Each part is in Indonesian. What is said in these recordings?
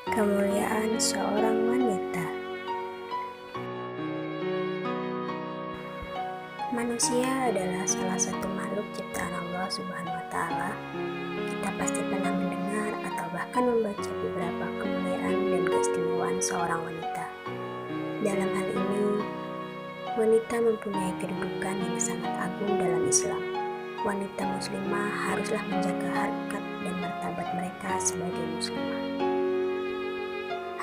Kemuliaan seorang wanita. Manusia adalah salah satu makhluk ciptaan Allah Subhanahu wa Ta'ala. Kita pasti pernah mendengar atau bahkan membaca beberapa kemuliaan dan keistimewaan seorang wanita. Dalam hal ini, wanita mempunyai kedudukan yang sangat agung dalam Islam. Wanita muslimah haruslah menjaga harkat dan martabat mereka sebagai muslimah.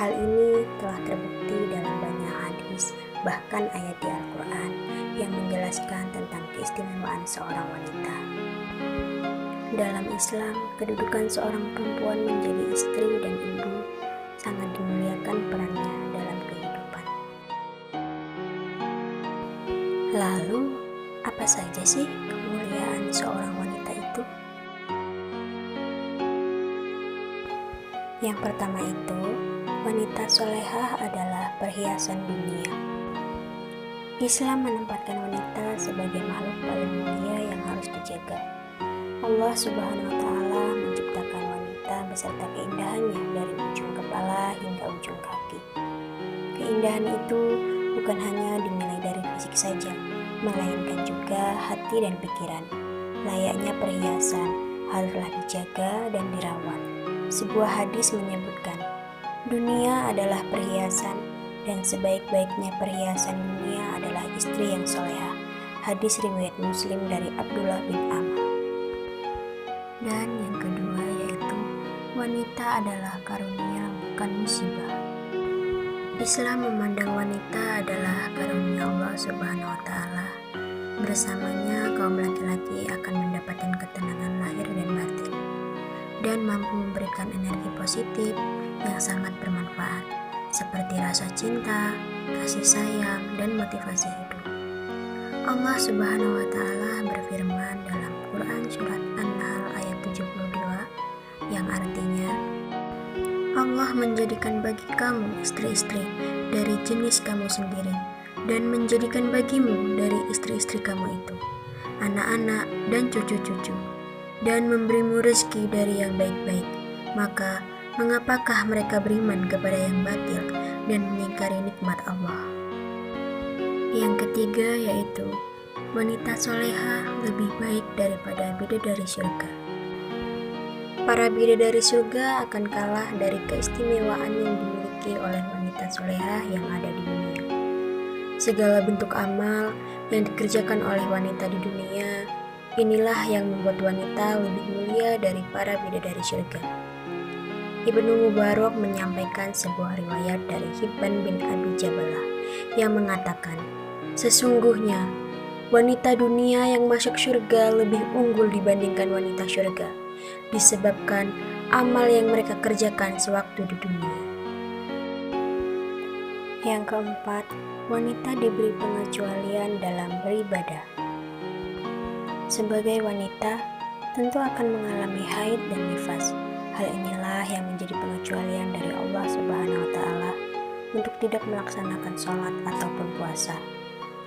Hal ini telah terbukti dalam banyak hadis, bahkan ayat di Al-Quran yang menjelaskan tentang keistimewaan seorang wanita. Dalam Islam, kedudukan seorang perempuan menjadi istri dan ibu sangat dimuliakan perannya dalam kehidupan. Lalu, apa saja sih kemuliaan seorang wanita itu? Yang pertama itu, wanita solehah adalah perhiasan dunia. Islam menempatkan wanita sebagai makhluk paling mulia yang harus dijaga. Allah Subhanahu wa Ta'ala menciptakan wanita beserta keindahannya dari ujung kepala hingga ujung kaki. Keindahan itu bukan hanya dinilai dari fisik saja, melainkan juga hati dan pikiran. Layaknya perhiasan, haruslah dijaga dan dirawat. Sebuah hadis menyebutkan, dunia adalah perhiasan dan sebaik-baiknya perhiasan dunia adalah istri yang solehah. Hadis riwayat Muslim dari Abdullah bin Amr. Dan yang kedua yaitu, wanita adalah karunia bukan musibah. Islam memandang wanita adalah karunia Allah Subhanahu wa Ta'ala. Bersamanya kaum laki-laki akan mendapatkan ketenangan lahir dan batin dan mampu memberikan energi positif yang sangat bermanfaat seperti rasa cinta, kasih sayang, dan motivasi hidup. Allah Subhanahu wa Ta'ala berfirman dalam Quran surat An-Nahl ayat 72 yang artinya, Allah menjadikan bagi kamu istri-istri dari jenis kamu sendiri dan menjadikan bagimu dari istri-istri kamu itu anak-anak dan cucu-cucu dan memberimu rezeki dari yang baik-baik. Maka mengapakah mereka beriman kepada yang batil dan mengingkari nikmat Allah? Yang ketiga yaitu, wanita soleha lebih baik daripada bidadari surga. Para bidadari surga akan kalah dari keistimewaan yang dimiliki oleh wanita soleha yang ada di dunia. Segala bentuk amal yang dikerjakan oleh wanita di dunia, inilah yang membuat wanita lebih mulia dari para bidadari surga. Ibnu Mubarak menyampaikan sebuah riwayat dari Hibban bin Abi Jabalah yang mengatakan, sesungguhnya wanita dunia yang masuk surga lebih unggul dibandingkan wanita surga, disebabkan amal yang mereka kerjakan sewaktu di dunia. Yang keempat, wanita diberi pengecualian dalam beribadah. Sebagai wanita, tentu akan mengalami haid dan nifas. Hal inilah yang menjadi pengecualian dari Allah Subhanahu wa Ta'ala untuk tidak melaksanakan sholat ataupun puasa.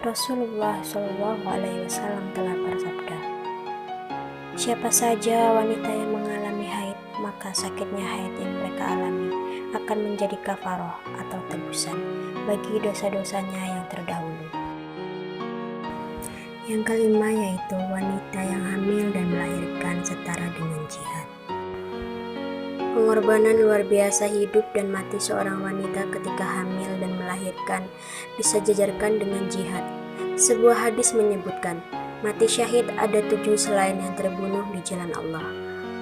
Rasulullah Shallallahu Alaihi Wasallam telah bersabda, siapa saja wanita yang mengalami haid, maka sakitnya haid yang mereka alami akan menjadi kafaroh atau tebusan bagi dosa-dosanya yang terdahulu. Yang kelima yaitu wanita yang hamil dan melahirkan setara dengan jihad. Pengorbanan luar biasa hidup dan mati seorang wanita ketika hamil dan melahirkan disejajarkan dengan jihad. Sebuah hadis menyebutkan, mati syahid ada 7 selain yang terbunuh di jalan Allah.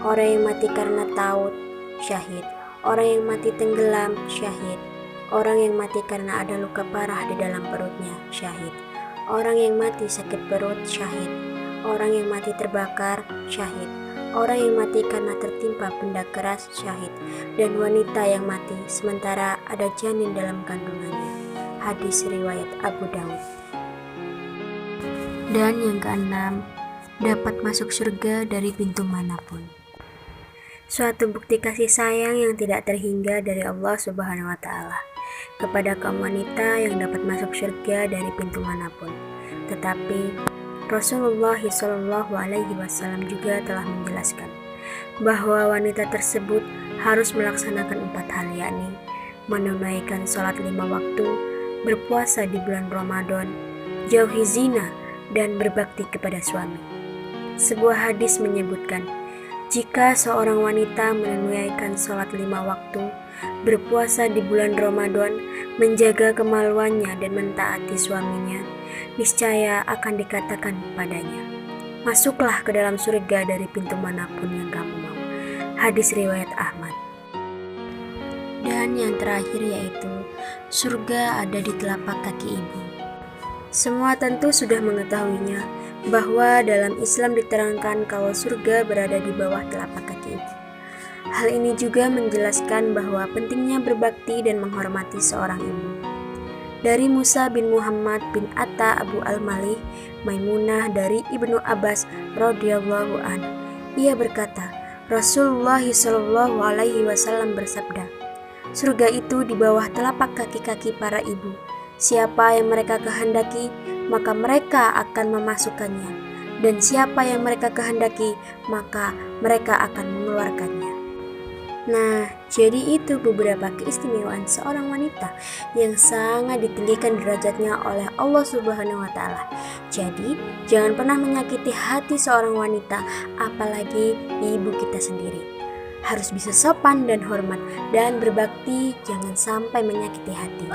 Orang yang mati karena taut, syahid. Orang yang mati tenggelam, syahid. Orang yang mati karena ada luka parah di dalam perutnya, syahid. Orang yang mati sakit perut, syahid. Orang yang mati terbakar, syahid. Orang yang mati karena tertimpa benda keras, syahid. Dan wanita yang mati sementara ada janin dalam kandungannya. Hadis riwayat Abu Daud. Dan yang keenam, dapat masuk surga dari pintu manapun. Suatu bukti kasih sayang yang tidak terhingga dari Allah Subhanahu wa Ta'ala kepada kaum wanita yang dapat masuk surga dari pintu manapun. Tetapi Rasulullah Shallallahu Alaihi Wasallam juga telah menjelaskan bahwa wanita tersebut harus melaksanakan 4 hal, yakni menunaikan sholat 5 waktu, berpuasa di bulan Ramadan, jauhi zina, dan berbakti kepada suami. Sebuah hadis menyebutkan, jika seorang wanita menunaikan sholat 5 waktu, berpuasa di bulan Ramadan, menjaga kemaluannya dan mentaati suaminya, niscaya akan dikatakan padanya, masuklah ke dalam surga dari pintu manapun yang kamu mau. Hadis riwayat Ahmad. Dan yang terakhir yaitu, surga ada di telapak kaki ibu. Semua tentu sudah mengetahuinya, bahwa dalam Islam diterangkan kalau surga berada di bawah telapak kaki ibu. Hal ini juga menjelaskan bahwa pentingnya berbakti dan menghormati seorang ibu. Dari Musa bin Muhammad bin Atta Abu Al-Malih, Maimunah dari Ibnu Abbas radhiyallahu an, ia berkata, Rasulullah Shallallahu alaihi wasallam bersabda, surga itu di bawah telapak kaki-kaki para ibu. Siapa yang mereka kehendaki, maka mereka akan memasukkannya, dan siapa yang mereka kehendaki, maka mereka akan mengeluarkannya. Nah, jadi itu beberapa keistimewaan seorang wanita yang sangat ditinggikan derajatnya oleh Allah Subhanahu wa Ta'ala. Jadi, jangan pernah menyakiti hati seorang wanita, apalagi ibu kita sendiri. Harus bisa sopan dan hormat, dan berbakti, jangan sampai menyakiti hati.